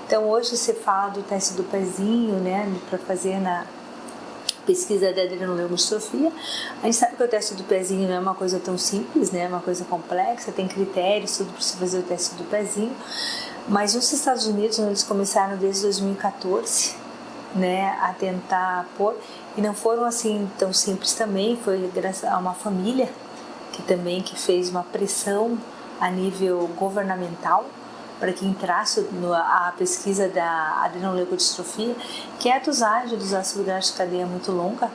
Então hoje você fala do teste do pezinho, né, para fazer na pesquisa da adrenoleucodistrofia. A gente sabe que o teste do pezinho não é uma coisa tão simples, né, é uma coisa complexa, tem critérios, tudo para você fazer o teste do pezinho. Mas nos Estados Unidos, eles começaram desde 2014, né, a tentar pôr, e não foram assim tão simples também, foi graças a uma família que fez uma pressão a nível governamental para que entrasse a pesquisa da adrenoleucodistrofia, que é a dosagem dos ácidos graxos de cadeia muito longa,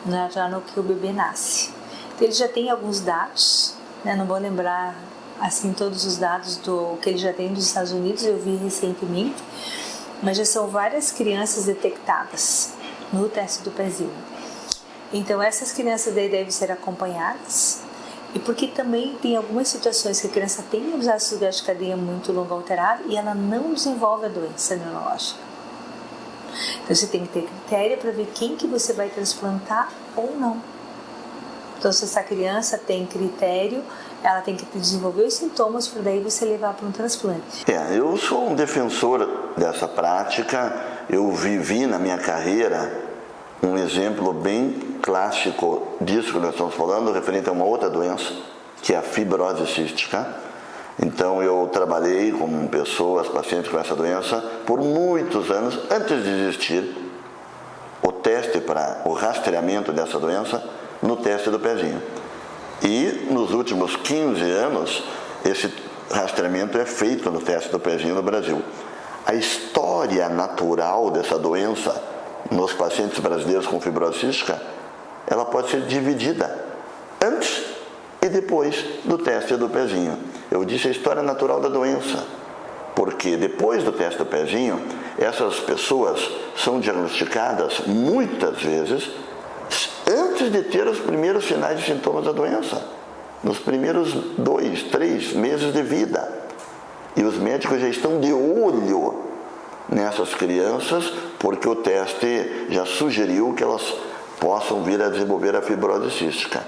né, já no que o bebê nasce. Então, ele já tem alguns dados, né, não vou lembrar assim todos os dados do que ele já tem dos Estados Unidos, eu vi recentemente, mas já são várias crianças detectadas no teste do pezinho. Então, essas crianças daí devem ser acompanhadas, e porque também tem algumas situações que a criança tem os ácidos graxos de cadeia muito longo alterado e ela não desenvolve a doença neurológica. Então você tem que ter critério para ver quem que você vai transplantar ou não. Então se essa criança tem critério, ela tem que desenvolver os sintomas para daí você levar para um transplante. Eu sou um defensor dessa prática. Eu vivi na minha carreira um exemplo bem clássico disso que nós estamos falando, referente a uma outra doença, que é a fibrose cística. Então eu trabalhei com pessoas, pacientes com essa doença, por muitos anos, antes de existir o teste para o rastreamento dessa doença, no teste do pezinho. E nos últimos 15 anos, esse rastreamento é feito no teste do pezinho no Brasil. A história natural dessa doença nos pacientes brasileiros com fibrose cística, ela pode ser dividida antes e depois do teste do pezinho. Eu disse a história natural da doença, porque depois do teste do pezinho, essas pessoas são diagnosticadas muitas vezes antes de ter os primeiros sinais e sintomas da doença, nos primeiros 2, 3 meses de vida. E os médicos já estão de olho nessas crianças, porque o teste já sugeriu que elas possam vir a desenvolver a fibrose cística.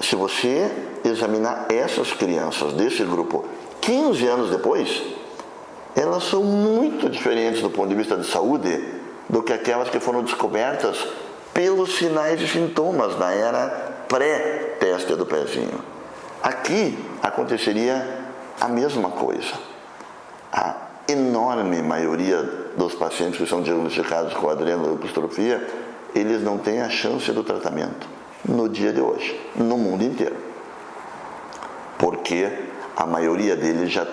Se você examinar essas crianças desse grupo 15 anos depois, elas são muito diferentes do ponto de vista de saúde do que aquelas que foram descobertas pelos sinais e sintomas na era pré-teste do pezinho. Aqui aconteceria a mesma coisa. A enorme maioria dos pacientes que são diagnosticados com adrenoleucodistrofia, eles não têm a chance do tratamento no dia de hoje, no mundo inteiro. Porque a maioria deles já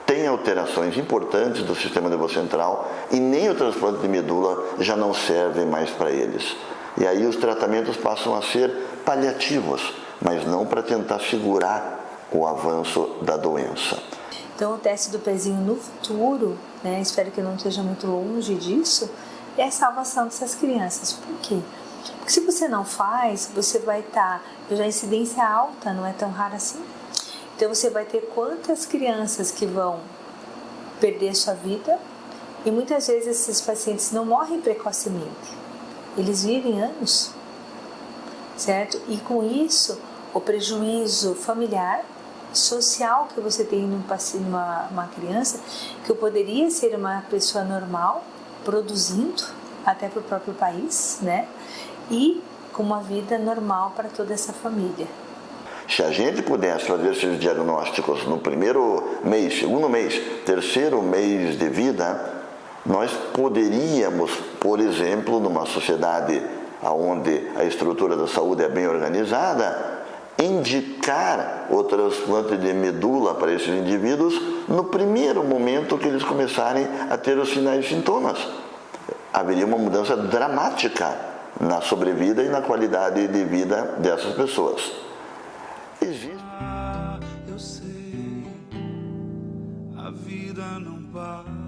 tem alterações importantes do sistema nervoso central e nem o transplante de medula já não serve mais para eles. E aí os tratamentos passam a ser paliativos, mas não para tentar segurar o avanço da doença. Então o teste do pezinho no futuro, né, espero que não esteja muito longe disso, é a salvação dessas crianças. Por quê? Porque se você não faz, você vai estar, já a incidência alta, não é tão rara assim. Então você vai ter quantas crianças que vão perder sua vida, e muitas vezes esses pacientes não morrem precocemente, eles vivem anos, certo? E com isso, o prejuízo familiar, social que você tem numa criança, que poderia ser uma pessoa normal, produzindo até para o próprio país, né? E com uma vida normal para toda essa família. Se a gente pudesse fazer esses diagnósticos no primeiro mês, segundo mês, terceiro mês de vida, nós poderíamos, por exemplo, numa sociedade onde a estrutura da saúde é bem organizada, indicar o transplante de medula para esses indivíduos no primeiro momento que eles começarem a ter os sinais e sintomas. Haveria uma mudança dramática na sobrevida e na qualidade de vida dessas pessoas. Existe. Eu sei, a vida não para.